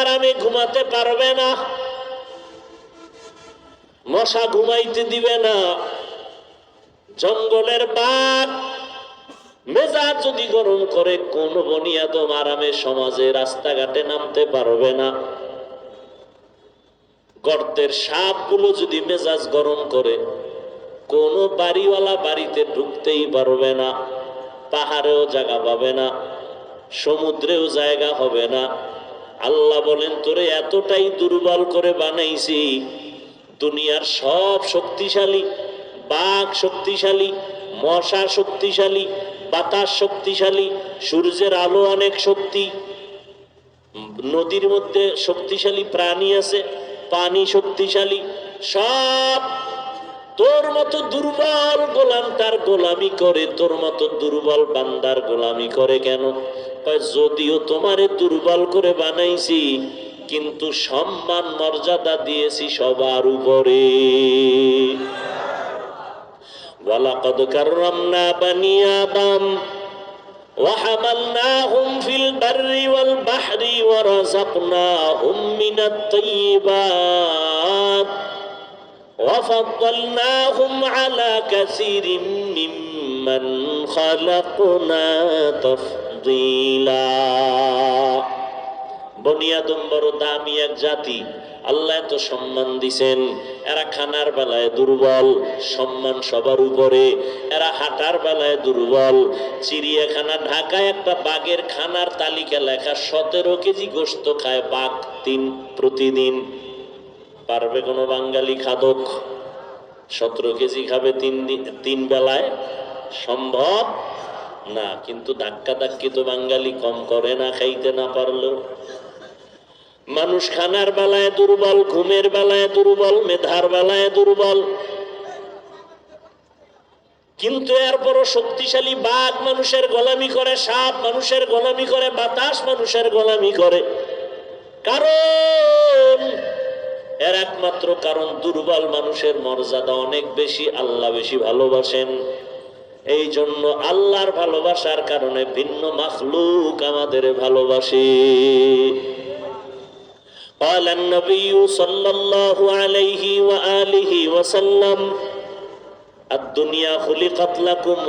আরামে ঘুমাতে পারবে না, মশা ঘুমাইতে দিবে না, জঙ্গলের বাঘ মেজাজ যদি গরম করে কোন বনি আদম আরামে সমাজে রাস্তাঘাটে নামতে পারবে না। গর্তের সাপগুলো যদি মেজাজ গরম করে কোন বাড়িওয়ালা বাড়িতে ঢুকতেই পারবে না, পাহাড়েও জায়গা পাবে না, সমুদ্রেও জায়গা হবে না। আল্লাহ বলেন তোরে এতটাই দুর্বল করে বানাইছি, দুনিয়ার সব শক্তিশালী, বাঘ শক্তিশালী, মশা শক্তিশালী, বাতাস শক্তিশালী, সূর্যের আলো অনেক শক্তি, নদীর মধ্যে শক্তিশালী প্রাণী আছে, পানি শক্তিশালী, সব তোর মতো দুর্বল গোলাম তার গোলামি করে, তোর মতো দুর্বল বান্দার গোলামি করে কেন? যদিও তোমারে দুর্বল করে বানাইছি, কিন্তু সম্মান মর্যাদা দিয়েছি সবার উপরে। ওয়ালাকাদ কাররামনা বানি আদম وحملناهم في البر والبحر ورزقناهم من الطيبات وفضلناهم على كثير ممن خلقنا تفضيلا। বনি আদম বড় দামি এক জাতি, আল্লাহ এত সম্মান দিছেন। এরা খানার বেলায় দুর্বল, সম্মান সবার উপরে। এরা হাঁটার বেলায় দুর্বল। চিড়িয়াখানা ঢাকায় একটা বাঘের খানার তালিকা লেখা, 17 কেজি গোশত খায় বাঘ প্রতিদিন। পারবে কোনো বাঙালি খাদক 17 কেজি খাবে তিন বেলায়? সম্ভব না। কিন্তু ধাক্কা ধাক্কি তো বাঙালি কম করে না, খাইতে না পারলেও। মানুষ খানার বেলায় দুর্বল, ঘুমের বেলায় দুর্বল, মেধার বেলায় দুর্বল, কিন্তু এরপরও শক্তিশালী। বাঘ মানুষের গোলামি করে, সাপ মানুষের গোলামি করে, বাতাস মানুষের গোলামি করে। কারণ এর একমাত্র কারণ দুর্বল মানুষের মর্যাদা অনেক বেশি, আল্লাহ বেশি ভালোবাসেন। এই জন্য আল্লাহর ভালোবাসার কারণে ভিন্ন মাখলুক আমাদের ভালোবাসে। قال النبي صلى الله عليه وآله وسلم الدنيا خلقت لكم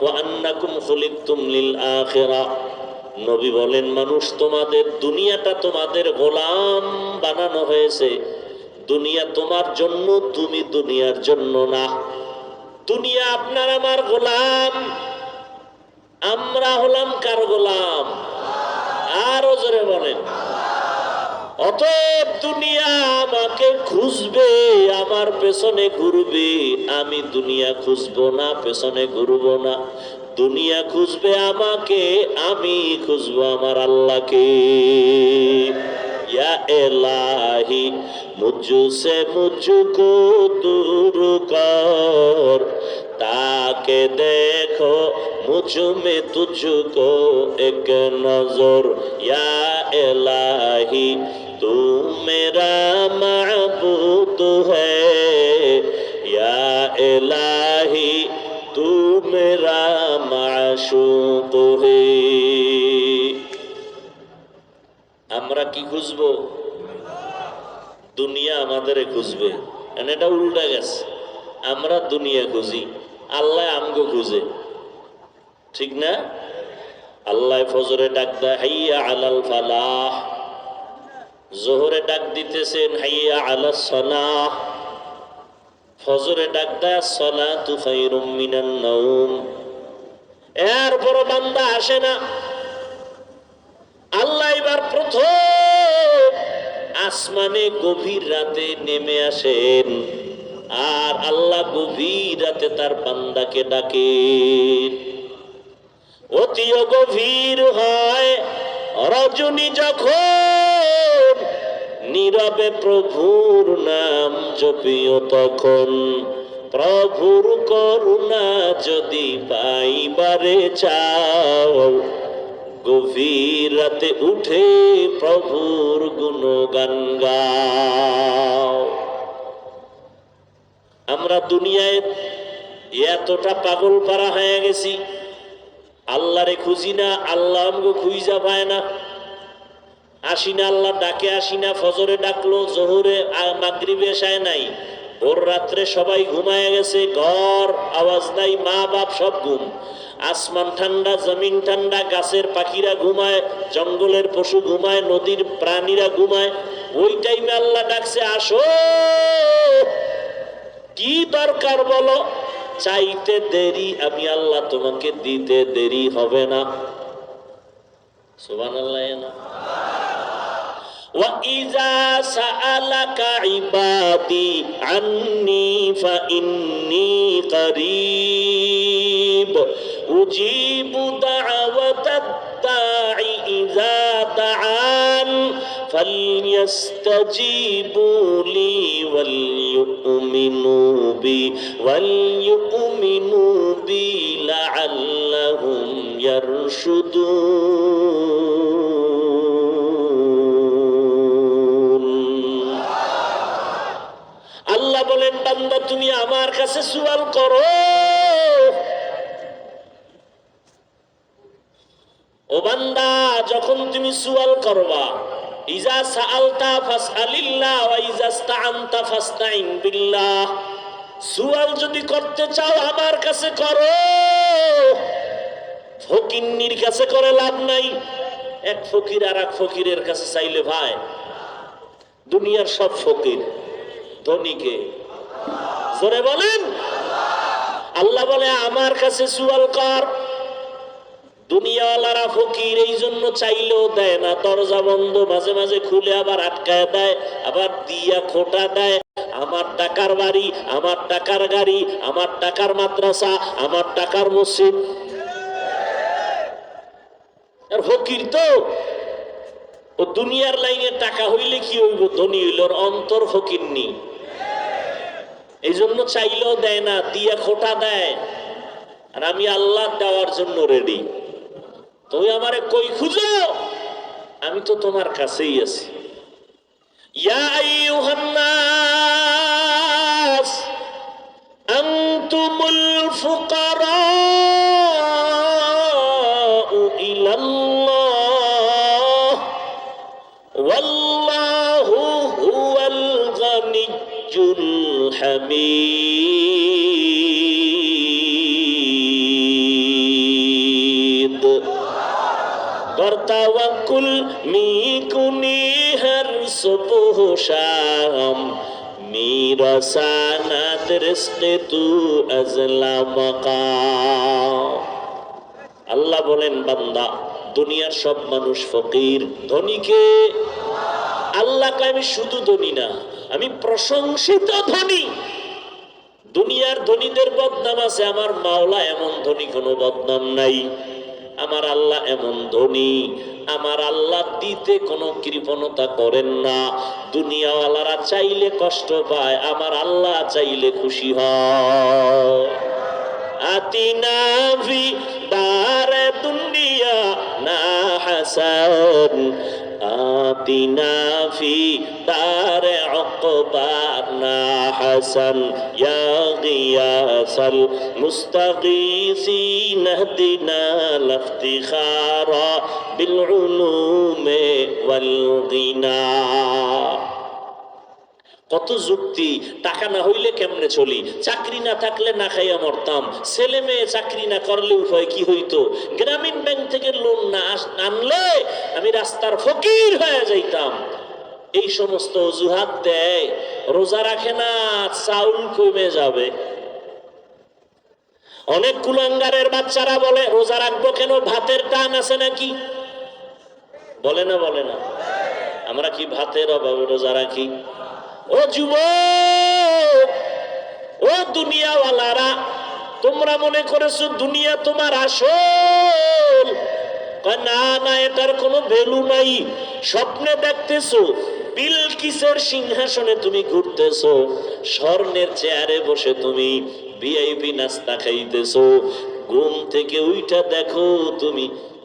وأنكم خلقتم للآخرة। নবী বলেন মানুষ তোমাদের, দুনিয়াটা তোমাদের গোলাম বানানো হয়েছে। দুনিয়া তোমার জন্য, তুমি দুনিয়ার জন্য না। দুনিয়া আপনার আমার গোলাম, আমরা হলাম কার গোলাম? আরো জোরে বলেন। অতএব দুনিয়া আমাকে খুঁজবে, আমার পেছনে ঘুরবে। আমি দুনিয়া খুঁজবো না, পেছনে ঘুরবো না। দুনিয়া খুঁজবে আমাকে, আমি খুঁজবো আমার আল্লাহকে। ইয়া ইলাহি মুঝসে মুঝকো দূর কর, তাকে দেখো মুঝ মে তুঝকো এক নজর। ইয়া ইলাহি तू मेरा माबूद है, या इलाही तू मेरा माशूक है। আমরা কি খুঁজবো? দুনিয়া আমাদের খুঁজবে। এটা উল্টা গেছে, আমরা দুনিয়া খুঁজি, আল্লাহ আমগো খুঁজে। ঠিক না? আল্লাহ ফজরে ডাক দেয় হাইয়া আলাল ফালাহ, জোহরে ডাক দিতেছেন হাইয়া আলাস সালাহ, ফজরে ডাক দেয় আসসালাতু খায়রুম মিনান নাওম। এরপর বান্দা আসে না। আল্লাহ এবার প্রথম আসমানে গভীর রাতে নেমে আসেন, আর আল্লাহ গভীর রাতে তার বান্দাকে ডাকে। অতিও গভীর হয় রজনী যখন, নীরবে প্রভুর নাম জপিও তখন। প্রভুর করুণা যদি পাইবারে চাও, গভীর রাতে উঠে প্রভুর গুণগান গাও। আমরা দুনিয়ায় এতটা পাগল পারা হয়ে গেছি, আল্লাহরে খুঁজি না, আল্লাহ আমাকে খুঁজা পায় না। আসি না, আল্লাহ ডাকে আসি না, ফজরে ডাকলো, জোহরে মাগরিবে এশায় নাই, ভোর রাত্রে সবাই ঘুমায় গেছে, ঘর আওয়াজ নাই, মা বাপ সব ঘুম, আসমান ঠান্ডা, জমিন ঠান্ডা, গাছের পাখিরা ঘুমায়, জঙ্গলের পশু ঘুমায়, নদীর প্রাণীরা ঘুমায়, ওই টাইমে আল্লাহ ডাকছে আসো, কি দরকার বলো, চাইতে দেরি আমি আল্লাহ তোমাকে দিতে দেরি হবে না। সুবহানাল্লাহ না? وَإِذَا سَأَلَكَ عِبَادِي عَنِّي فَإِنِّي قَرِيبٌ أُجِيبُ دَعْوَةَ الدَّاعِ إِذَا دَعَانِ فَلْيَسْتَجِيبُوا لِي وَلْيُؤْمِنُوا بِي لَعَلَّهُمْ يَرْشُدُونَ। আল্লাহ বলেন বান্দা তুমি আমার কাছে সুয়াল করো, ও বান্দা যখন তুমি সুয়াল করবা, ইজা সাআলতা ফাসআলিল্লাহ ওয়া ইজা ইসতাআনতা ফাসতাইন বিল্লাহ, সুয়াল যদি করতে চাও আমার কাছে করো, ফকিন্নির কাছে করে লাভ নাই। এক ফকির আর এক ফকিরের কাছে চাইলে ভাই, দুনিয়ার সব ফকির, ধনীকে জোরে বলেন আল্লাহ বলে আমার কাছে সুয়াল কর। দুনিয়াওয়ালারা ফকির, এই জন্য চাইলেও দেয় না, দরজা বন্ধ, মাঝে মাঝে খুলে আবার আটকায় দেয়, আবার দিয়া খোটা দেয়। আমার টাকার বাড়ি, আমার টাকার গাড়ি, আমার টাকার মাদ্রাসা, আমার টাকার মসজিদ। আর ফকির তো ও দুনিয়ার লাইনে টাকা হইলে কি হইব, ধনী হইল, ওর অন্তর ফকির নি, এই জন্য চাইলেও দেয় না, দিয়া খোটা দেয়। আর আমি আল্লাহ দেওয়ার জন্য রেডি। তুমি আমারে কই খুঁজো, আমি তো তোমার কাছেই আছি। ইয়া আইয়ুহান নাস আনতুমুল ফুকারাউ ইলাল্লাহ ওয়াল্লাহু হুয়াল গানিয়্যুল হামিদ। তাওয়াক্কুল মিকুনি হর সুবহ শাম, মেরা সানাত রিজকে তু আজলা মাকাম। আল্লাহ বলেন বান্দা দুনিয়ার সব মানুষ ফকির, ধনীকে আল্লাহ কয় আমি শুধু ধনী না, আমি প্রশংসিত ধনী। দুনিয়ার ধনীদের বদনাম আছে, আমার মাওলা এমন ধনী কোনো বদনাম নাই। আমার আল্লাহ এমন ধনী, আমার আল্লাহ দিতে কোনো কৃপণতা করেন না। দুনিয়াওয়ালারা চাইলে কষ্ট পায়, আমার আল্লাহ চাইলে খুশি হয়। আতিনা ফি দারে দুনিয়া না হাসান, আতিনা ফি দারে উকবা না হাসান, ইয়া গিয়াসাল মুস্তাগীসিন ইহদিনা লাফতিখারা বিল উলুমে ওয়াল গিনা। কত যুক্তি, টাকা না হইলে কেমনে চলি, চাকরি না থাকলে না খাইয়া মরতাম, ছেলে মেয়ে চাকরি না করলে উপায় কি হইতো, গ্রামীণ ব্যাংক থেকে লোন না আনলে আমি রাস্তার ফকির হয়ে যাইতাম। এই সমস্ত অজুহাত দেয়, রোজা রাখে না, চাউল কমে যাবে। অনেক কুলাঙ্গারের বাচ্চারা বলে রোজা রাখবো কেন, ভাতের টান আছে নাকি, বলে না বলে না, আমরা কি ভাতের অভাবে রোজা রাখি? ও যুবক, ও দুনিয়াওয়ালারা, তোমরা মনে করেছো দুনিয়া তোমার আসল? না না, এটার কোনো ভ্যালু নাই। স্বপ্নে দেখতেছো বিলকিসের সিংহাসনে তুমি ঘুরতেছো, স্বর্ণের চেয়ারে বসে তুমি ভিআইপি নাস্তা খাইতেছো, ঘুম থেকে উইঠা দেখো তুমি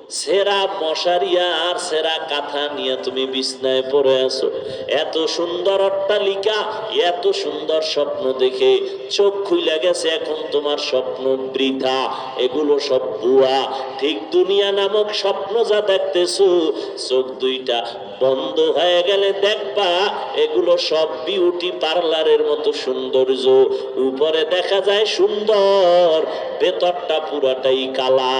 সেরা মশারিয়া আর সেরা কাঁথা নিয়ে তুমি বিছনায় পড়ে আছো। এত সুন্দর অট্টালিকা, এত সুন্দর স্বপ্ন দেখে চোখ খুলে গেছে, এখন তোমার স্বপ্ন বৃথা, এগুলো সব ভুয়া। ঠিক দুনিয়া নামক স্বপ্ন যা দেখতেছো, চোখ দুইটা বন্ধ হয়ে গেলে দেখবা এগুলো সব বিউটি পার্লারের মতো সৌন্দর্য। উপরে দেখা যায় সুন্দর, ভেতরটা পুরাটাই কালা।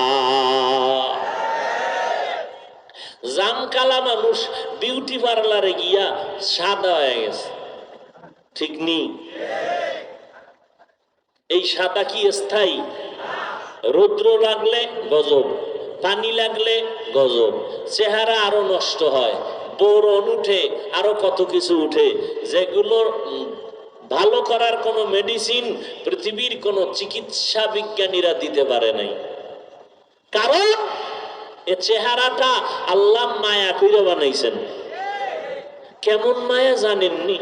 জাম কালা মানুষ বিউটি পার্লারে গিয়া সাদা হয়ে গেছে, ঠিক নি? এই সাদা কি স্থায়ী? রৌদ্র লাগলে গজব, পানি লাগলে গজব, চেহারা আরো নষ্ট হয়, বোরন উঠে, আরো কত কিছু উঠে, যেগুলো ভালো করার কোনো মেডিসিন পৃথিবীর কোনো চিকিৎসা বিজ্ঞানীরা দিতে পারে নাই। কারণ এ চেহারাটা আল্লাহ মায়া কইরা বানাইছেন। কেমন মায়া জানেননি?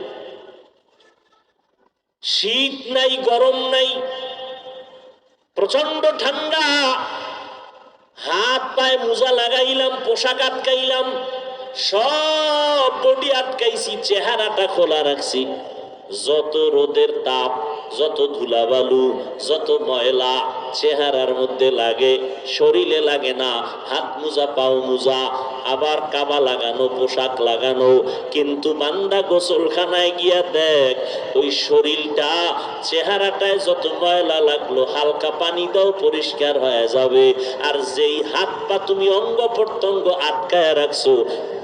শীত নাই, গরম নাই, প্রচন্ড ঠান্ডা, হাত পায়ে মোজা লাগাইলাম, পোশাক আটকাইলাম, সব বডি আটকাইছি, চেহারাটা খোলা রাখছি। যত রোদের তাপ, যত ধুলাবালু, যত ময়লা চেহারার মধ্যে লাগে, শরীরে লাগে না। হাত মোজা, পাও মোজা, আবার কাবা লাগানো, পোশাক লাগানো, কিন্তু বান্দা গোসলখানায় গিয়া দেখ ওই শরীরটা, চেহারাটায় যত ময়লা লাগলো হালকা পানি দাও পরিষ্কার হয়ে যাবে। আর যেই হাত পা তুমি অঙ্গ প্রত্যঙ্গ আটকায় রাখছো,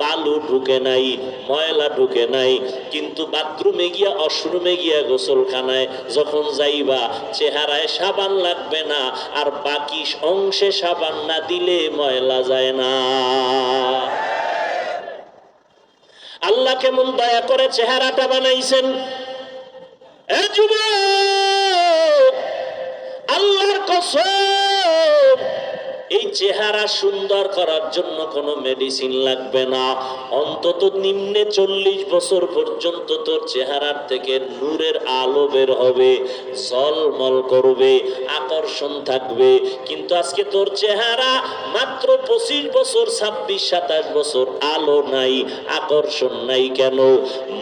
বালু ঢুকে নাই, ময়লা ঢুকে নাই, কিন্তু বাথরুমে গিয়া, ওয়াশরুমে গিয়া, গোসলখানায় যখন যাইবা চেহারায় সাবান লাগবে না, আর বাকি অংশে সাবান না দিলে ময়লা যায় না। আল্লাহ কেমন দয়া করে চেহারাটা বানাইছেন। এ যুবক, আল্লাহর কসম, এই চেহারা সুন্দর করার জন্য কোনো মেডিসিন লাগবে না। অন্তত নিম্নে 40 বছর পর্যন্ত তোর চেহারার থেকে নূরের আলো বের হবে, ঝলমল করবে, আকর্ষণ থাকবে। কিন্তু আজকে তোর চেহারা মাত্র 25 বছর, 26-27 বছর, আলো নাই, আকর্ষণ নাই। কেন?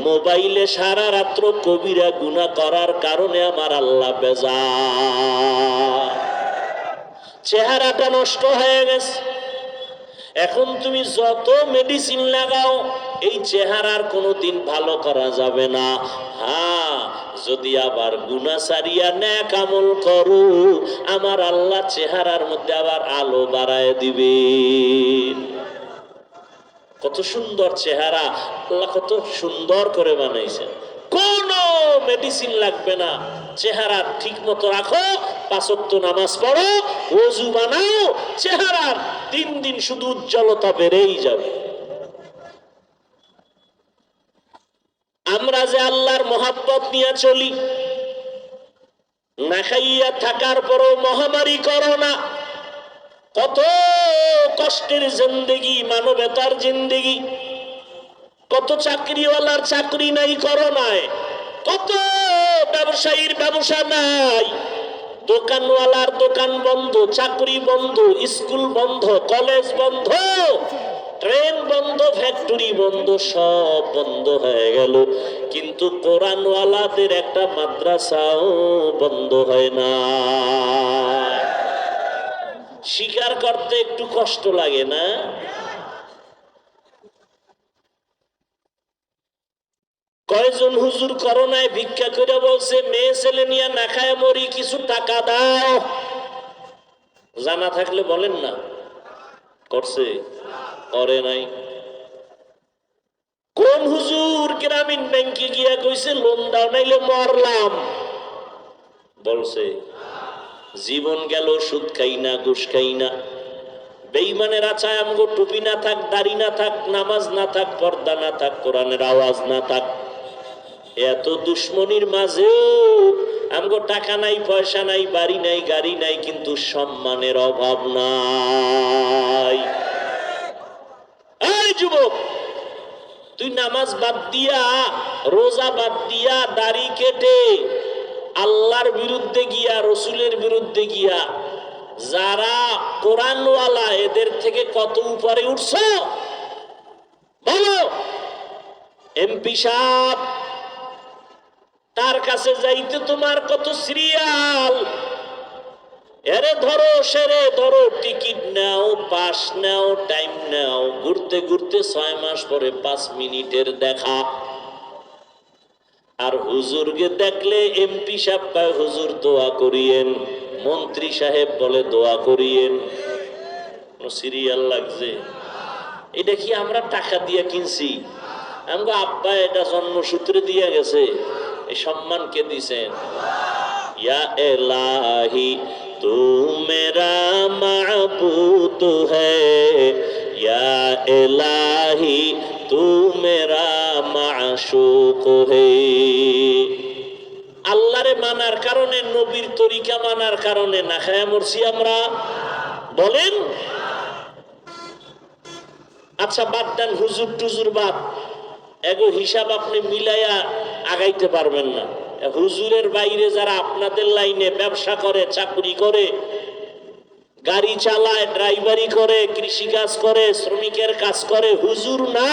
মোবাইলে সারা রাত্র কবিরা গুনাহ করার কারণে আমার আল্লাহ বেজার, চেহারাটা নষ্ট হয়ে গেছে। এখন তুমি যত মেডিসিন লাগাও, এই চেহারার কোনোদিন ভালো করা যাবে না। হ্যাঁ, যদি আবার গুনাহ ছাড়িয়া নেক আমল করো, আমার আল্লাহ চেহারার মধ্যে আবার আলো বাড়ায় দিবে। কত সুন্দর চেহারা, আল্লাহ কত সুন্দর করে বানাইছে। কোনো মেডিসিন লাগবে না, চেহারা ঠিক মতো রাখো, 5 ওয়াক্ত নামাজ পড়ো, ওযু বানাও, চেহারার দিন দিন শুধু উজ্জ্বলতা বেড়েই যাবে। আমরা যে আল্লাহর মহব্বত নিয়ে চলি, না খাইয়া থাকার পরও মহামারী করোনা, কত কষ্টের জিন্দেগি, মানবতার জিন্দেগি, কত চাকরিওয়ালার চাকরি নাই করোনায়, কত ব্যবসায়ীর ব্যবসা নাই, দোকানওয়ালার দোকান বন্ধ, চাকরি বন্ধ, স্কুল বন্ধ, কলেজ বন্ধ, ট্রেন বন্ধ, ফ্যাক্টরি বন্ধ, সব বন্ধ হয়ে গেল। কিন্তু কোরআনওয়ালাদের একটা মাদ্রাসাও বন্ধ হয় না। স্বীকার করতে একটু কষ্ট লাগে না? কয়জন হুজুর করোনায় ভিক্ষা করে বলছে, মেয়ে ছেলে নিয়ে না খায় মরি, কিছু টাকা দাও। জানা থাকলে বলেন না। করছে? করে নাই? কোন হুজুর গ্রামীণ ব্যাংকে গিয়া কইছে লোন দাও নাইলে মরলাম? বলছে? জীবন গেল সুদ খাই না, ঘুষ খাই না। বেঈমানেরা চায় আমগো টুপি না থাক, দাড়ি না থাক, নামাজ না থাক, পর্দা না থাক, কোরআনের আওয়াজ না থাক। এত দুশ্মনীর মাঝেও আমগো টাকা নাই, পয়সা নাই, বাড়ি নাই, গাড়ি নাই, কিন্তু সম্মানের অভাব নাই। এই যুবক, তুই নামাজ বাদ দিয়া, রোজা বাদ দিয়া, দাড়ি কেটে আল্লাহর বিরুদ্ধে গিয়া, রসুলের বিরুদ্ধে গিয়া যারা কোরআনওয়ালা এদের থেকে কত উপরে উঠছো বলো। এমপি সাহেব, তার কাছে যাইতে তোমার কত সিরিয়াল, এরে ধরো সেরে ধরো, টিকিট নাও, পাস নাও, টাইম নাও, ঘুরতে ঘুরতে 6 মাস পরে 5 মিনিটের দেখা। আর হুজুরকে দেখলে এমপি সাহেব কয় হুজুর দোয়া করিয়েন, মন্ত্রী সাহেব বলে দোয়া করিয়েন। সিরিয়াল লাগছে। এটা কি আমরা টাকা দিয়ে কিনছি? আমগো আব্বা এটা জন্মসূত্রে দিয়ে গেছে। এই সম্মান কে দিছেন? ইয়া এলাহি তু মেরা মাবুদ হ্যায়, ইয়া এলাহি তু মেরা মাশুক হ্যায়। আল্লাহরে মানার কারণে, নবীর তরিকা মানার কারণে না খায়া মরছি আমরা? বলেন। আচ্ছা বাদ দেন, হুজুর টুজুর বাদ, এগো হিসাব আপনি মিলাইয়া আগাইতে পারবেন না। হুজুরের বাইরে যারা আপনাদের লাইনে ব্যবসা করে, চাকরি করে, গাড়ি চালায়, ড্রাইভারি করে, কৃষি কাজ করে, শ্রমিকের কাজ করে, হুজুর না।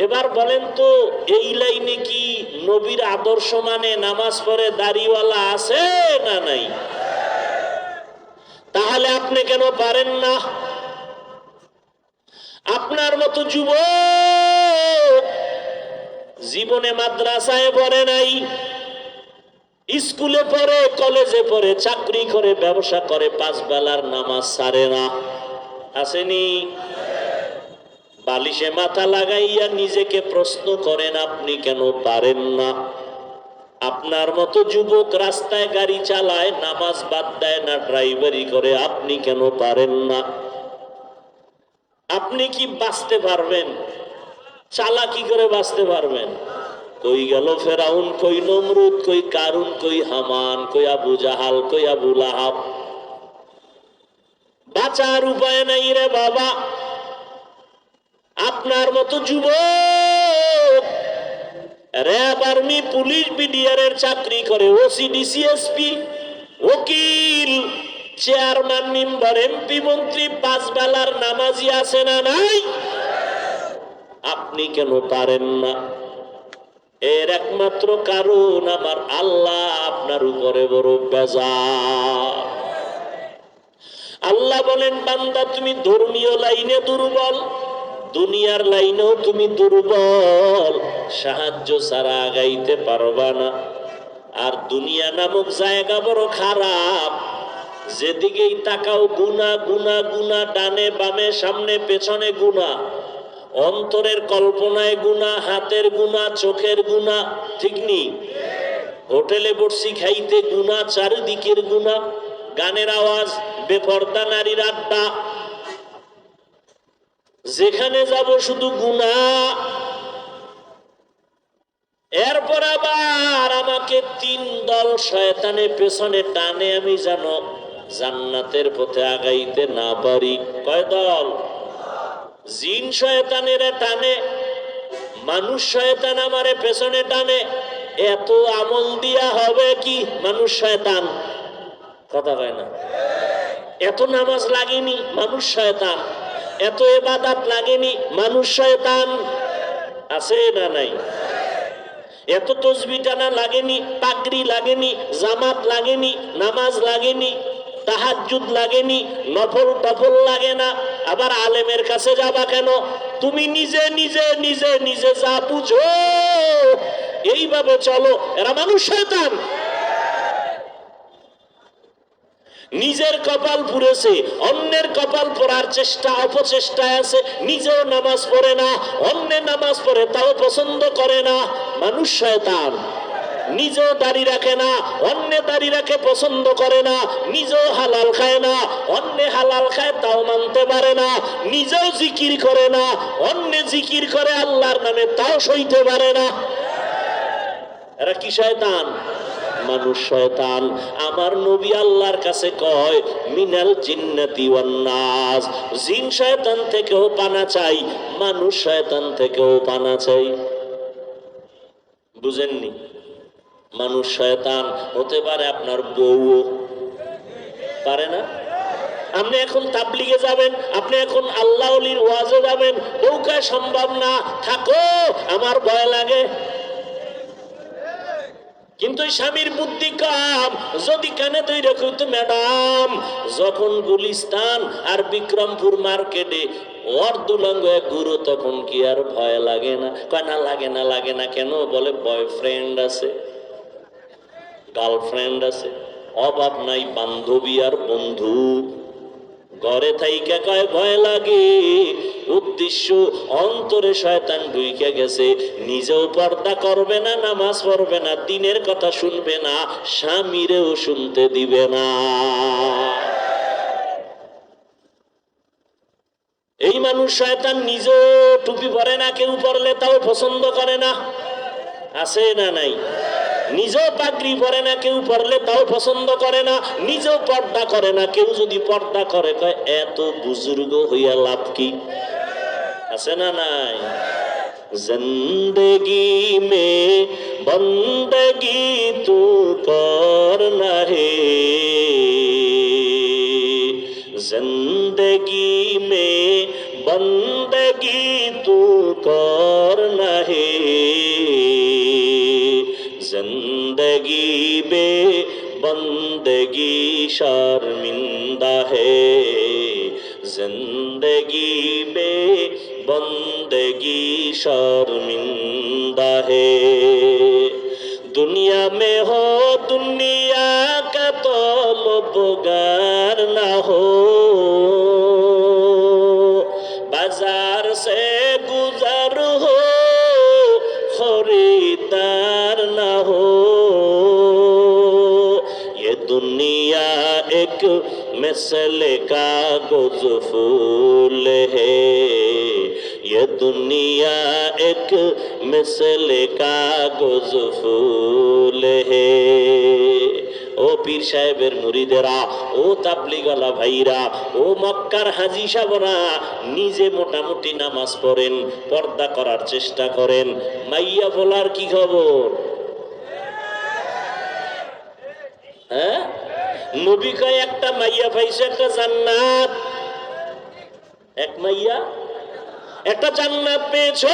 এবার বলেন তো, এই লাইনে কি নবীর আদর্শ মানে, নামাজ পড়ে, দাড়িওয়ালা আছে না নাই? তাহলে আপনি কেন পারেন না? আপনার মতো যুবক জীবনে মাদ্রাসায় পড়ে নাই, স্কুলে পড়ে, কলেজে পড়ে, চাকরি করে, ব্যবসা করে, 5 বেলার নামাজ ছাড়ে না, আসেনি? বালিশে মাথা লাগাইয়া নিজেকে প্রশ্ন করেন আপনি কেন পারেন না? আপনার মতো যুবক রাস্তায় গাড়ি চালায়, নামাজ বাদ দেয় না, ড্রাইভারি করে, আপনি কেন পারেন না? আপনি কি বাঁচতে পারবেন? চালাকি করে বাঁচতে পারবেন? কই গেল ফেরাউন, কই নমরুদ, কই কারুন, কই হামান, কই আবু জাহাল, কই আবু লাহাব? বাঁচার উপায় নাই রে বাবা। আপনার মতো যুবক র্যাব, আর্মি, পুলিশ, বিডিআর এর চাকরি করে, ওসি, ডিসিএসপি, ওকিল, চেয়ারম্যান, মেম্বার, এমপি, মন্ত্রী, 5 বেলার নামাজি আছে না নাই? আপনি কেন পারেন না? এর একমাত্র কারণ আমার আল্লাহ আপনার উপরে বড় বেজার। আল্লাহ বলেন, বান্দা তুমি ধর্মীয় লাইনে দুর্বল, দুনিয়ার লাইনেও তুমি দুর্বল, সাহায্য ছাড়া আগাইতে পারবা না। আর দুনিয়া নামক জায়গা বড় খারাপ, যেদিকেই তাকাও গুনাহ, গুনাহ, গুনাহ, ডানে বামে, সামনে পেছনে গুনাহ, অন্তরের কল্পনায় গুনাহ, হাতের গুনাহ, চোখের গুনাহ, ঠিক নি? হোটেলে বসছি খাইতে গুনাহ, চারিদিকের গুনাহ, গানের আওয়াজ, বেপর্দা নারীর আড্ডা, যেখানে যাব শুধু গুনাহ। এরপর আবার আমাকে 3 দল শয়তানে পেছনে টানে, আমি যেন জান্নাতের পথে আগাইতে না পারি। কয় দল? জিন শয়তানেরা টানে, মানুষ শয়তান আমারে পেছনে টানে। এত আমল দিয়া হবে কি মানুষ শয়তান? কথা কয় না। এত নামাজ লাগেনি, মানুষ শয়তান। এত ইবাদত লাগেনি, মানুষ শয়তান। আছে না নাই? এত তসবিহ টানা লাগেনি, পাগড়ি লাগেনি, জামাত লাগেনি, নামাজ লাগেনি, তাহাজ্জুদ লাগেনি, নফল টফল লাগে না। আবার আলেমের কাছে যাবা কেন? তুমি নিজে নিজে নিজে নিজে যা বুঝো এইভাবে চলো। এরা মানুষ শয়তান। নিজের কপাল পুড়েছে, অন্যের কপাল পড়ার চেষ্টা, অপচেষ্টায় আছে। নিজেও নামাজ পড়ে না, অন্যের নামাজ পড়ে তাও পছন্দ করে না, মানুষ শয়তান। নিজেও দাড়ি রাখে না, অন্য দাড়ি রাখে পছন্দ করে না। নিজেও হালাল খায় না, অন্য হালাল খায় তাও মানতে পারে না। নিজেও জিকির করে না, অন্য জিকির করে আল্লাহর নামে তাও সইতে পারে না। এরা কি শয়তান? মানুষ শয়তান। আমার নবী আল্লাহর কাছে কয়, মিনাল জিন্নাতি ওয়ান নাস, জিন শয়তান থেকেও পানা চাই, মানুষ শয়তান থেকেও পানা চাই। বুঝেননি? মানুষ শয়তান হতে পারে আপনার বউ, পারে না? আপনি এখন তাবলিগে যাবেন, আপনি এখন আল্লাহ ওলির ওয়াজে যাবেন, নৌকা সম্ভব না, থাকো আমার ভয় লাগে। কিন্তু স্বামীর বুদ্ধি কম, যদি কানে তুই রেখো তো ম্যাডাম, যখন গুলিস্তান আর বিক্রমপুর মার্কেটে অর্ধুলঙ্গ এক গুরু, তখন কি আর ভয় লাগে না? কয় না, লাগে না। লাগে না কেন? বলে বয়ফ্রেন্ড আছে, গার্লফ্রেন্ড আছে, অভাব নাই বান্ধবী আর বন্ধু। ঘরে থাইকা কয় ভয় লাগে, উদ্দেশ্য অন্তরে শয়তান ঢুইকা গেছে, নিজেও পর্দা করবে না, নামাজ পড়বে না, দিনের কথা শুনবে না, স্বামীরেও শুনতে দিবে না। এই মানুষ শয়তান নিজেও টুপি পরে না, কেউ পরলে তাও পছন্দ করে না, আছে না নাই? নিজেও পাগড়ি পরে না, কেউ পরলে তাও পছন্দ করে না, নিজেও পর্দা করে না, কেউ যদি পর্দা করে কয় এত বুজুর্গ হইয়া লাভ কি? আছে না নাই? জিন্দগি মে বন্দগি তু করনা হে, জিন্দগি মে বন্দগি তু করনা হে, जिंदगी बे बंदगी शर्मिंदा है, जिंदगी बे बंदगी शर्मिंदा है। दुनिया में हो दुनिया का तलबगार ना हो, बाजार से गुजर हो खरीदार ना हो। ये दुनिया एक मिसल कागज फूल है, ये दुनिया एक मिसल कागज फूल है। ও পীর সাহেবের মুরিদেরা, ও তাবলিগওয়ালা ভাইরা, ও মক্কার হাজী সাহেবরা, নিজে মোটামুটি নামাজ পড়েন, পর্দা করার চেষ্টা করেন। মাইয়া বলার কি খবর? হ্যাঁ, নবী কয় একটা মাইয়া পাইছে, একটা জান্নাত। এক মাইয়া একটা জান্নাত পেয়েছো,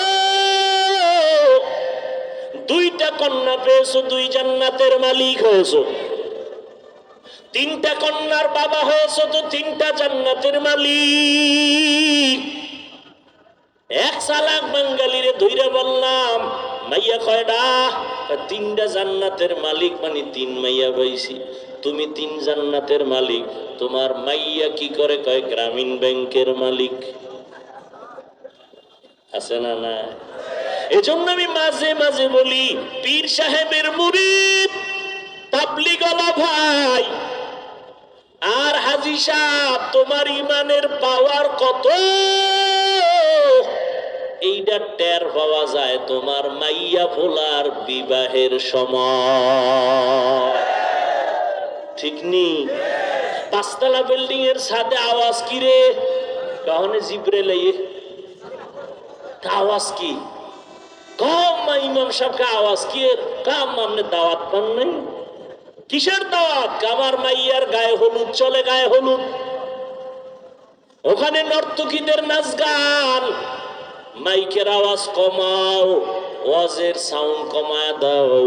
দুইটা কন্যা পেয়েছো, দুই জান্নাতের মালিক হয়েছো। তিনটা কন্যার বাবা হয়েছো তো তিনটা জান্নাতের মালিক। এক চালাক বাঙালিরে ধইরা বললাম মাইয়া কয়টা? তিনটা জান্নাতের মালিক, মানে তিন মাইয়া পাইছি। তুমি তিন জান্নাতের মালিক, তোমার মাইয়া কি করে? কয় গ্রামীণ ব্যাংকের মালিক। আছে না না? এজন্য আমি মাঝে মাঝে বলি, পীর সাহেবের মুরিদ, তাবলিগওয়ালা ভাই আর হাজী সাহেব, তোমার ইমানের পাওয়ার কত এইটা টের পাওয়া যায় তোমার মাইয়া ভোলার বিবাহের সময়। ঠিক নি? পাঁচতলা বিল্ডিং এর ছাদে আওয়াজ কি রে? কাহনে জিব্রাইল আওয়াজ কি? কম ইমাম সাহেবকে আওয়াজ কি? কাম আপনি দাওয়াত পান নাই? কিসের দাওয়াত? আমার মাইয়ার গায়ে হলুদ চলে, গায়ে হলুদ, ওখানে নর্তকীদের নাচ গান। মাইকের আওয়াজ কমাও, ওয়াজের সাউন্ড কমায় দাও।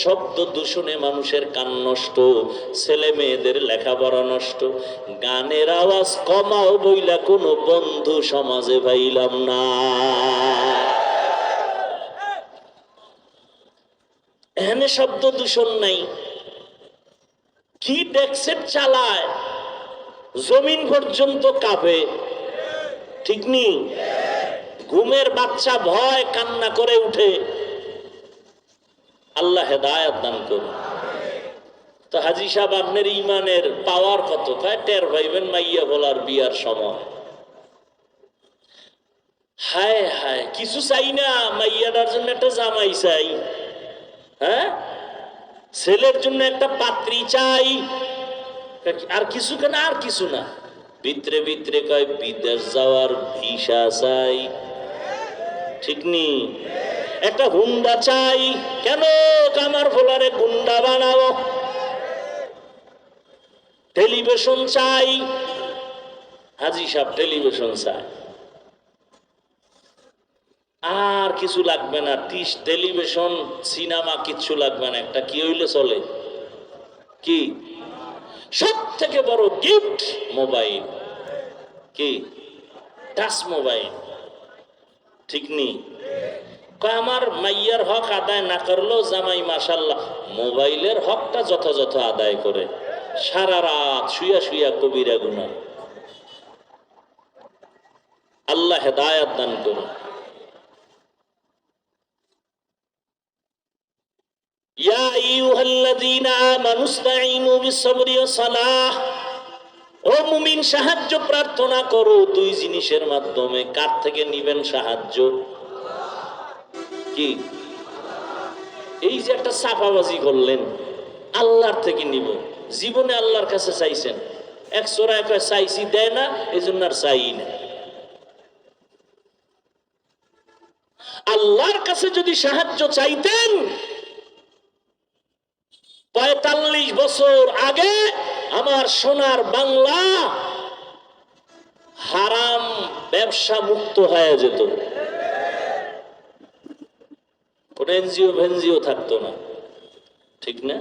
শব্দ দূষণে মানুষের কান নষ্ট, ছেলে মেয়েদের লেখাপড়া নষ্ট। গানের আওয়াজ কমাও বইলা কোনো বন্ধু সমাজে পাইলাম না। এখানে শব্দ দূষণ নাই। কি ডেকসেট চালায়, জমিন পর্যন্ত কাঁপে। ঠিক নি? ঘুমের বাচ্চা ভয় কান্না করে উঠে। আল্লাহ হেদায়েত দান করুন। তো হাজী সাহেব, আপনার ইমানের পাওয়ার কত? কয় টের পাইবেন মাইয়া বলার বিয়ার সময়। হায় হায়, কিছু চাই না, মাইয়াটার জন্য একটা জামাই চাই, হ্যাঁ, ছেলের জন্য একটা পাত্রী চাই, আর কিছু কেন? আর কিছু না। ভিতরে ভিতরে কয় বিদেশ যাওয়ার ভিসা চাই। ঠিক নি? একটা হুন্ডা চাই। কেন? কামার ফোলারে গুন্ডা বানাবো। টেলিভিশন চাই, হাজি সাহেব টেলিভিশন চাই, আর কিছু লাগবে না। টেলিভিশন সিনেমা কিচ্ছু লাগবে না, একটা কি হইলে চলে, কি সব থেকে বড় গিফট মোবাইল, কি টাচ মোবাইল, ঠিক নেই? আমার মাইয়ার হক আদায় না করলেও জামাই মাশাল্লাহ মোবাইলের হকটা যথাযথ আদায় করে, সারা রাত শুয়া শুয়া কবিরা গুনাহ। আল্লাহ হেদায়াত দান করুন। ইয়া আইয়ুহাল্লাযীনা আমানুস্তাঈনু বিস-সাবরি ওয়াস-সালাহ, ও মুমিন সাহায্য প্রার্থনা করো দুই জিনিসের মাধ্যমে। কার থেকে নিবেন সাহায্য? কি এই যে একটা সাফাবাজি করলেন, আল্লাহর থেকে নিব। জীবনে আল্লাহর কাছে চাইছেন, এক সোরায় কয় চাইছি দেয় না, এই জন্য আর চাই না। আল্লাহর কাছে যদি সাহায্য চাইতেন ৪৫ বছর আগে আমার সোনার বাংলা হারাম ব্যবসা মুক্ত হয়ে যেত, কোন এনজিও ভেনজিও থাকতো না, ঠিক না?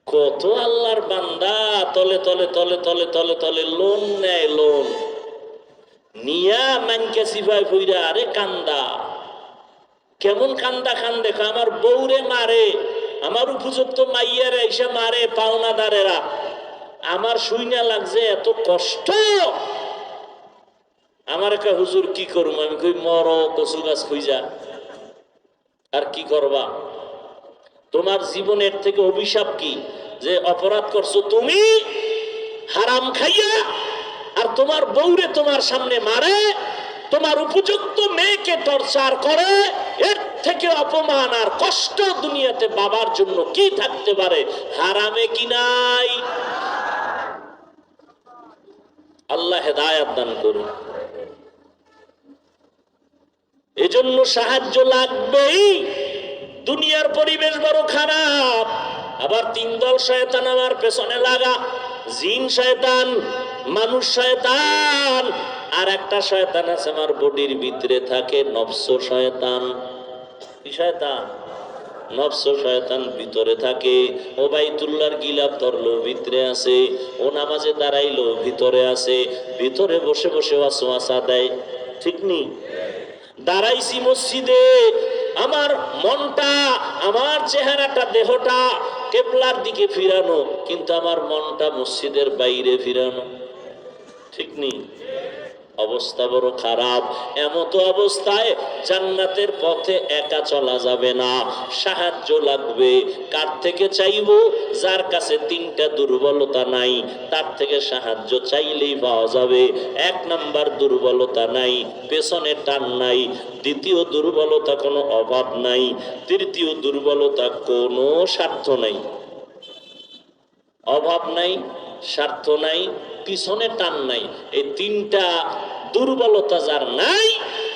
কত আল্লাহর বান্দা তলে তলে তলে তলে তলে তলে লোন নেয়, লোন নিয়া মানকে সিফাই ফইরা আরে কান্দা। কেমন কান্দা কান্দে, আমার বউরে মারে, আমার উপযুক্ত মাইয়ারে এসে মারে পাওনাদারেরা, আমার শুইনা লাগছে এত কষ্ট। আমার একটা হুজুর কি করুম, আমি কই মর কচু গাছ খুঁজা, আর কি করবা? তোমার জীবনের থেকে অভিশাপ কি যে অপরাধ করছো তুমি হারাম খাইয়া, আর তোমার বউরে তোমার সামনে মারে, তোমার উপযুক্ত মেয়েকে টর্চার করে। এর থেকে অপমান আর কষ্ট দুনিয়াতে বাবার জন্য কি থাকতে পারে? হারামে কি নাই? আল্লাহ হেদায়াত দান করুন। এজন্য সাহায্য লাগবেই। দুনিয়ার পরিবেশ বড় খারাপ, আবার ৩ দল শয়তান আমার পেছনে লাগা, জিন শয়তান, মানুষ শয়তান, আর একটা শয়তান আছে আমার বডির ভিতরে থাকে, নফস শয়তান। কি শয়তান? নফস শয়তান ভিতরে থাকে। ও বাইতুল্লাহর গিলাফ ধরলো ভিতরে আছে, ও নামাজে দাঁড়াইলো ভিতরে আছে, ভিতরে বসে বসে ওয়াসওয়াসা দেয়, ঠিক নেই? দাঁড়াইছি মসজিদে, আমার মনটা, আমার চেহারাটা, দেহটা কেবলার দিকে ফিরানো, কিন্তু আমার মনটা মসজিদের বাইরে ফিরানো, ঠিক নেই? অবস্থা বড় খারাপ। এমতো অবস্থায় জান্নাতের পথে একা চলা যাবে না, সাহায্য লাগবে। কার থেকে চাইবো? যার কাছে 3টা দুর্বলতা নাই, তার থেকে সাহায্য চাইলেই পাওয়া যাবে। 1 নাম্বার দুর্বলতা নাই, পেছনে টান নাই। দ্বিতীয় দুর্বলতা কোনো অভাব নাই। তৃতীয় দুর্বলতা কোনো স্বার্থ নাই, অভাব নাই, স্বার্থ নাই, পিছনে টান নাই। এই 3টা দুর্বলতা যার নাই,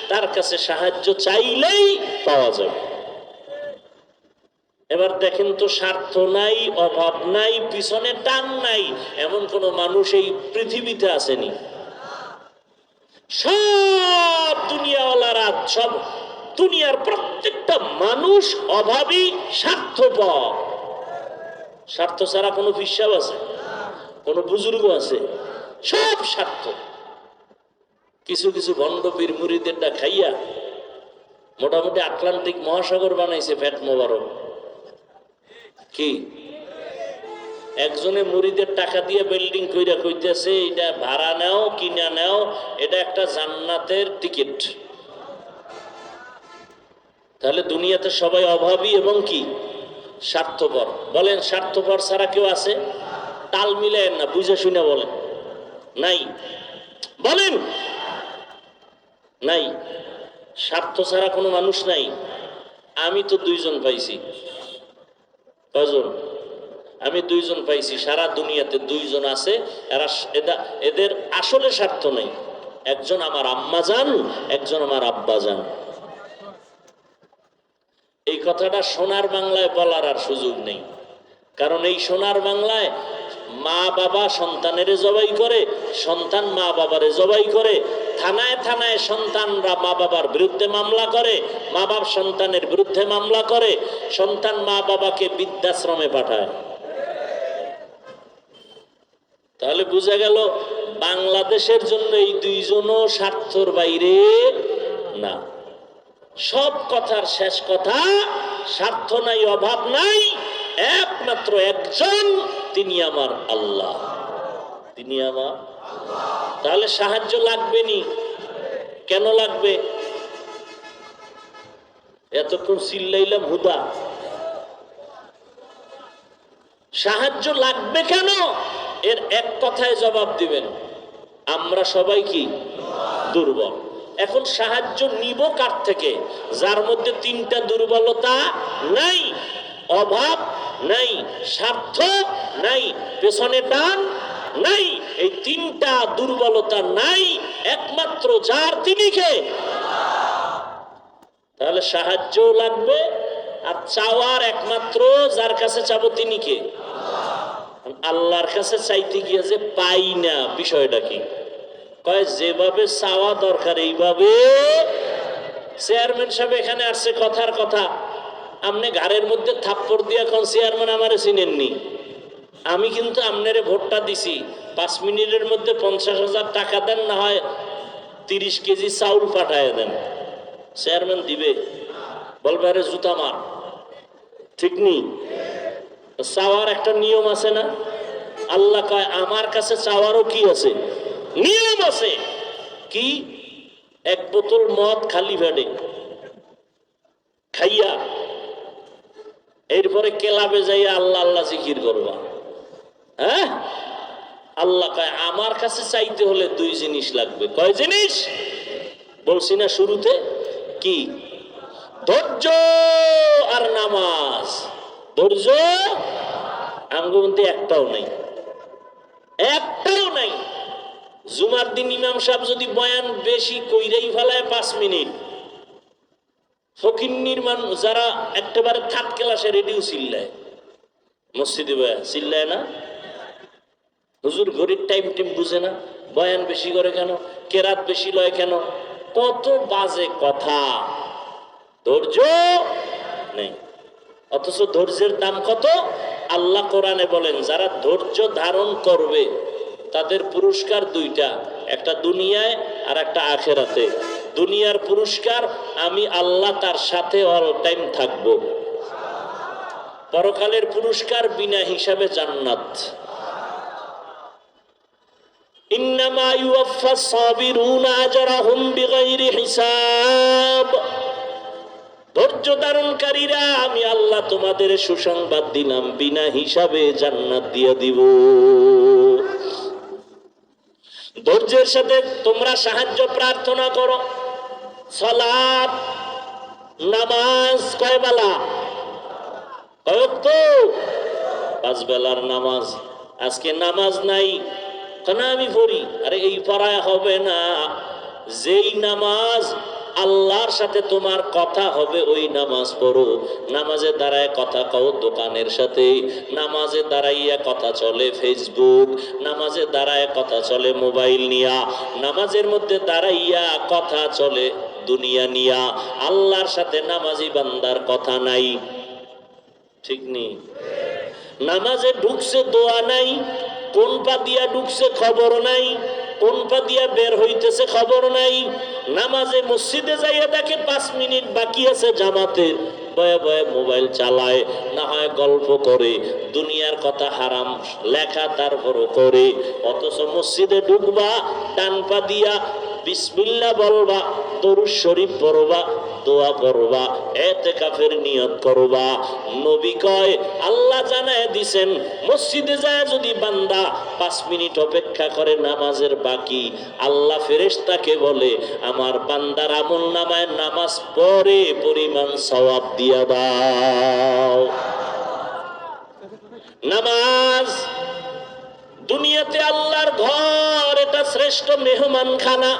তার কাছে সাহায্য চাইলেই পাওয়া যাবে। এবার দেখেন তো, স্বার্থ নাই, অভাব নাই, পিছনে টান নাই, এমন কোন মানুষ এই পৃথিবীতে আসেনি। সব দুনিয়াওয়ালারা, সব দুনিয়ার প্রত্যেকটা মানুষ অভাবী, স্বার্থপর। স্বার্থ ছাড়া কোনো বিশ্বাস আছে? কোন বুজুর্গ আছে? সব স্বার্থ। কিছু কিছু ভণ্ড পীর মুরিদেরটা খাইয়া মোটামুটি আটলান্টিক মহাসাগর বানাইছে ফ্যাট মোবারক। কি একজনে মুরিদের টাকা দিয়ে বিল্ডিং কইরা কইতেছে এটা ভাড়া নাও, কিনা নাও, এটা একটা জান্নাতের টিকিট। তাহলে দুনিয়াতে সবাই অভাবী এবং কি স্বার্থপর। বলেন স্বার্থপর ছাড়া কেউ আছে? তাল মিলেন না, বুঝে শুনে বলেন। নাই? বলেন নাই? স্বার্থ ছাড়া কোনো মানুষ নাই। আমি তো 2 জন পাইছি। কজন? আমি 2 জন পাইছি। সারা দুনিয়াতে 2 জন আছে, এদের আসলে স্বার্থ নেই। একজন আমার আম্মা জান, একজন আমার আব্বা জান। এই কথাটা সোনার বাংলায় বলার আর সুযোগ নেই, কারণ এই সোনার বাংলায় মা বাবা সন্তানেরে জবাই করে, সন্তান মা বাবারে জবাই করে, থানায় থানায় সন্তানরা মা বাবার বিরুদ্ধে মামলা করে, মা বাপ সন্তানের বিরুদ্ধে মামলা করে, সন্তান মা বাবাকে বৃদ্ধাশ্রমে পাঠায়। তাহলে বোঝা গেল বাংলাদেশের জন্য এই দুইজনও স্বার্থর বাইরে না। সব কথার শেষ কথা, স্বার্থ নাই, অভাব নাই, একমাত্র একজন, তিনি আমার আল্লাহ, তিনি আমার। তাহলে সাহায্য লাগবে নি? কেন লাগবে? এতক্ষণ চিল্লাইলাম হুদা। সাহায্য লাগবে কেন? এর এক কথায় জবাব দিবেন, আমরা সবাই কি দুর্বল। এখন সাহায্য নিব কার থেকে? যার মধ্যে তিনটা দুর্বলতা নাই, অভাব নাই, স্বার্থ নাই, পেছনে টান নাই, এই তিনটা দুর্বলতা নাই একমাত্র যার, তিনি কে? তাহলে সাহায্য লাগবে, আর চাওয়ার একমাত্র যার কাছে চাবো তিনি কে? আল্লাহর কাছে চাইতে গিয়ে যে পাই না, বিষয়টা কি? কয় যেভাবে চাওয়া দরকার এইভাবে। চেয়ারম্যান সাহেব এখানে আসছে, কথার কথা, আপনি ঘাড়ের মধ্যে থাপ্পড় দিয়া কোন চেয়ারম্যান আমারে চিনেননি, আমি কিন্তু আপনারে ভোটটা দিছি, 5 মিনিটের মধ্যে 50,000 টাকা দেন, না হয় 30 কেজি চাউল পাঠায় দেন। চেয়ারম্যান দিবে? বলবে আরে জুতা মার, ঠিক নেই? চাওয়ার একটা নিয়ম আছে না? আল্লাহ কয় আমার কাছে চাওয়ারও কি আছে? নিয়ম আছে। কি? 1 বোতল মদ খালি পেটে খাইয়া এরপরে ক্লাবে যাইয়া আল্লাহ আল্লাহ জিকির করবা। হ্যাঁ, আল্লাহ কয় আমার কাছে চাইতে হলে 2 জিনিস লাগবে। কয় জিনিস? বলছি না শুরুতে? কি? ধৈর্য আর নামাজ। ধৈর্য আমগো মধ্যে একটাও নাই, একটাও নাই। জুমার দিন ইমাম সাহেব যদি বয়ান বেশি কইরাই ফেলায় 5 মিনিট, ফকিন্নির মানুষ যারা একেবারে থার্ড ক্লাসে রেডিও চিল্লায়, মসজিদে বয়া চিল্লায় না? হুজুর ঘড়ির টাইম টিম বুঝে না, বয়ান বেশি করে কেন, কেরাত বেশি লয় কেন, কত বাজে কথা। ধৈর্য নেই, অথচ ধৈর্যের দাম কত? আল্লাহ কোরআনে বলেন যারা ধৈর্য ধারণ করবে তাদের পুরস্কার 2টা, একটা দুনিয়ায় আর একটা আখেরাতে। দুনিয়ার পুরস্কার আমি আল্লাহ তার সাথে অল টাইম থাকবো, পরকালের পুরস্কার বিনা হিসাবে জান্নাত। ইন্নামা ইউওয়াফাস সাবিরুনা আজরাহুম বিগাইরি হিসাব। ধৈর্য ধারণকারীরা আমি আল্লাহ তোমাদের সুসংবাদ দিলাম, বিনা হিসাবে জান্নাত দিয়ে দিব। ধৈর্যের সাথে তোমরা সাহায্য প্রার্থনা করো। সালাত নামাজ কয় বেলা? কয় ওয়াক্ত? 5 বেলার নামাজ। আজকে নামাজ নাই, কেন? আমি পড়ি। আরে এই পড়ায় হবে না, যেই নামাজ আল্লাহর সাথে তোমার কথা হবে ওই নামাজ পড়ো। নামাজে দাঁড়ায় কথা কও দোকানের সাথে, নামাজে দাঁড়াইয়া কথা চলে ফেসবুক, নামাজে দাঁড়ায় কথা চলে মোবাইল নিয়া, নামাজের মধ্যে দাঁড়াইয়া কথা চলে দুনিয়া নিয়া। আল্লাহর সাথে নামাজি বান্দার কথা নাই, ঠিক নেই? নামাজে ঢুকছে দোয়া নাই, কোন পা দিয়া ঢুকছে খবর নাই, কোন পা দিয়া বের হইতেছে খবর নাই। নামাজে মসজিদে যাইয়া দেখে 5 মিনিট বাকি আছে জামাতে, বয়ে বয়ে মোবাইল চালায়, না হয় গল্প করে, দুনিয়ার কথা হারাম লেখা তারপরও করে। অথচ মসজিদে ঢুকবা, ডান পা দিয়া বিসমিল্লাহ বলবা, দরুদ শরীফ পড়বা, দোয়া পড়বা, ইতিকাফের নিয়ত করবা। নবী কয় আল্লাহ জানায় দিছেন মসজিদে যায় যদি বান্দা 5 মিনিট অপেক্ষা করে নামাজের বাকি, আল্লাহ ফেরেশতাকে বলে আমার বান্দার আমলনামায় নামাজ পড়ে পরিমাণ সওয়াব দিয়া দাও। নামাজ দুনিয়াতে আল্লাহর ঘর, এটা শ্রেষ্ঠ মেহমানখানা।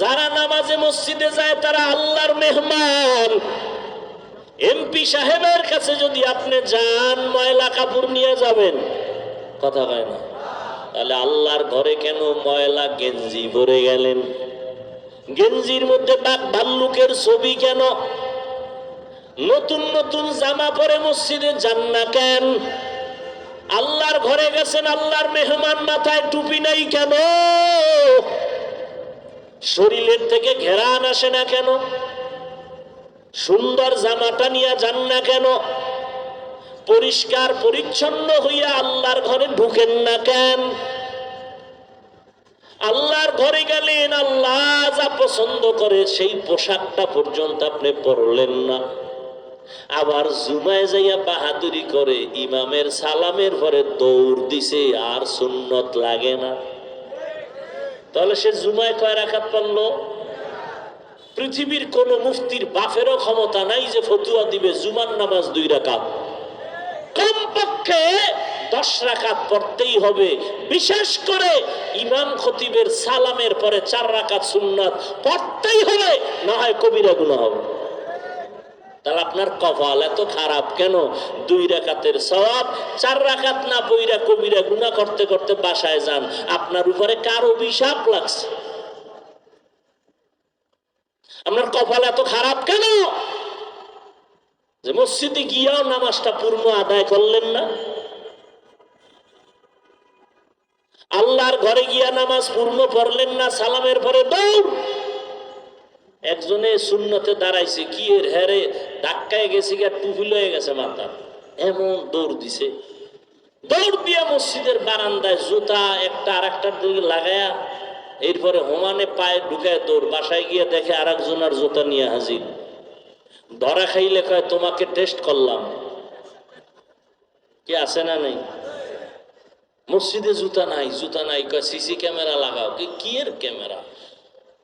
যারা নামাজে মসজিদে যায় তারা আল্লাহর মেহমান। এমপি সাহেবের কাছে যদি আপনি যান, ময়লা কাপড় নিয়ে যাবেন, কথা কয় না। তাহলে আল্লাহর ঘরে কেন ময়লা গেঞ্জি পরে গেলেন? গেঞ্জির মধ্যে বাঘ ভাল্লুকের ছবি কেন? নতুন নতুন জামা পরে মসজিদে যান না কেন? আল্লাহর ঘরে গেছেন, আল্লাহর মেহমান, মাথায় টুপি নাই কেন? শরীরের থেকে ঘেরান আসে না কেন? সুন্দর জামাটা নিয়ে যান না কেন? পরিষ্কার পরিচ্ছন্ন হইয়া আল্লাহর ঘরে ঢুকেন না কেন? আল্লাহর ঘরে গেলেন, আল্লাহ যা পছন্দ করে সেই পোশাকটা পর্যন্ত আপনি পরলেন না। আবার জুমায় যাইয়া বাহাদুরি করে ইমামের সালামের পরে দৌড় দিছে, আর সুন্নত লাগে না। তাহলে সে জুমায় কয় রাকাত পড়লো? পৃথিবীর কোন মুফতির বাপেরও ক্ষমতা নাই যে ফতুয়া দিবে জুমার নামাজ 2 রাকাত। কমপক্ষে 10 রাকাত পড়তেই হবে। বিশেষ করে ইমাম খতিবের সালামের পরে 4 রাকাত সুন্নাত পড়তেই হবে, না হয় কবিরা গুনাহ হবে। তাহলে আপনার কপাল এত খারাপ কেন? 2 রাকাতের সওয়াব 4 রাকাত না পইরা কবিরা গুনাহ করতে করতে বাসায় যান। আপনার উপরে কার অভিশাপ লাগছে? আপনার কপাল এত খারাপ কেন যে মসজিদে গিয়াও নামাজটা পূর্ণ আদায় করলেন না? আল্লাহর ঘরে গিয়া নামাজ পূর্ণ পড়লেন না, সালামের পরে দৌড়। একজনে সুন্নতে দাঁড়াইছে, কি এর হেরে ধাক্কায় গেছে, গিয়া টুপি লয়ে গেছে মাথা, এমন দৌড় দিছে। দৌড় দিয়া মসজিদের বারান্দায় জুতা একটা আর একটার দিকে লাগায়া এরপরে হোমানে পায়ে ঢুকায় দৌড়। বাসায় গিয়ে দেখে আর একজনের জুতা নিয়ে হাজির। ধরা খাইলে কয় তোমাকে টেস্ট করলাম। কি আছে না নেই? মসজিদে জুতা নাই, জুতা নাই, কয় সিসি ক্যামেরা লাগাও। কি এর ক্যামেরা?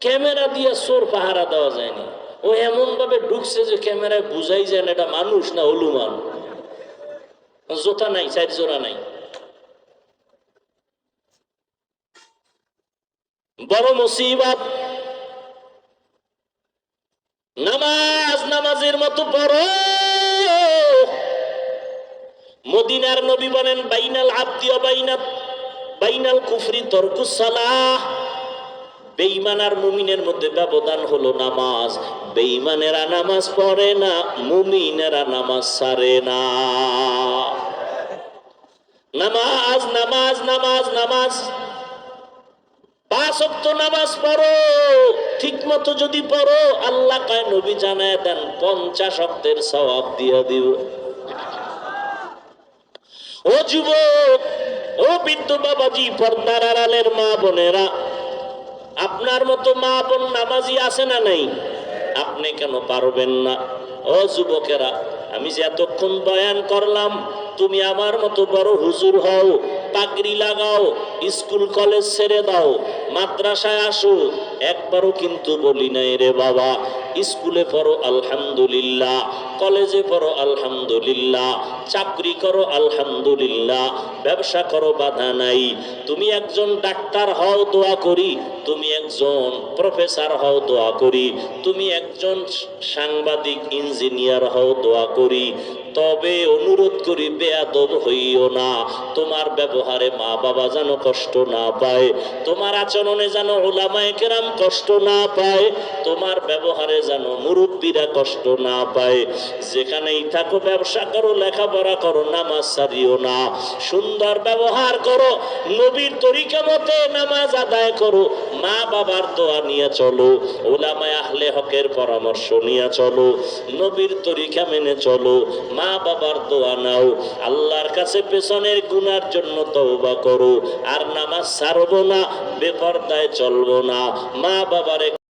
ক্যামেরা দিয়ে চোর পাহারা দেওয়া যায়নি। ও এমন ভাবে ঢুকছে যে ক্যামেরায় বুঝাই যায় না এটা মানুষ না হলুমান। জুতা নাই, 4 জোড়া নাই। বড় মুসিবত। নামাজ নামাজের মতো পড়ো। মদিনার নবী বলেন বাইনাল আবদি ওয়া বাইনাল কুফরি তারকুস সালাহ। বেঈমান আর মুমিনের মধ্যে ব্যবধান হলো নামাজ। বেঈমানেরা নামাজ পড়ে না, মুমিনেরা নামাজ ছাড়ে না। নামাজ নামাজ নামাজ নামাজ 5 ওয়াক্ত নামাজ পড়ো। ঠিক মতো যদি পড়ো, আল্লাহ কয়, নবী জানায় দেন 50 ওয়াক্তের সওয়াব দিয়ে দিব। ও যুবক, ও বৃদ্ধ বাবাজি, পর্দার আড়ালের মা বোনেরা, আপনার মতো মা বোন নামাজি আছে না নাই? আপনি কেন পারবেন না? ও যুবকেরা, আমি যে এতক্ষণ বয়ান করলাম, তুমি আমার মতো বড় হুজুর হও, পাগড়ি লাগাও, স্কুল কলেজ ছেড়ে দাও, মাদ্রাসায় আসো, একবারও কিন্তু বলি নাই রে বাবা স্কুলে পড়ো আলহামদুলিল্লাহ, কলেজে পড়ো আলহামদুলিল্লাহ, চাকরি করো আলহামদুলিল্লাহ, ব্যবসা করো, বাধা নাই। তুমি একজন ডাক্তার হও, দোয়া করি। তুমি একজন প্রফেসর হও, দোয়া করি। তুমি একজন সাংবাদিক ইঞ্জিনিয়ার হও, দোয়া করি। তবে অনুরোধ করি, বেয়াদব হইও না। তোমার ব্যবহারে মা বাবা যেন কষ্ট না পায়, তোমার আচরণে যেন উলামায়ে কেরাম কষ্ট না পায়, তোমার ব্যবহারে যেন মুরব্বীরা কষ্ট না পায়। যেখানেই থাকো ব্যবসা করো, লেখাপড়া করো, নামাজ ছাড়িও না। সুন্দর ব্যবহার করো, নবীর তরিকা মতে নামাজ আদায় করো, মা বাবার দোয়া নিয়ে চলো, উলামায়ে আহলে হকের পরামর্শ নিয়ে চলো, নবীর তরিকা মেনে চলো, মা বাবার দোয়া নাও, আল্লাহর কাছে পেছনের গুনার জন্য তওবা করো। আর নামাজ ছাড়বো না, বেপরদায় চলবো না, মা বাবারে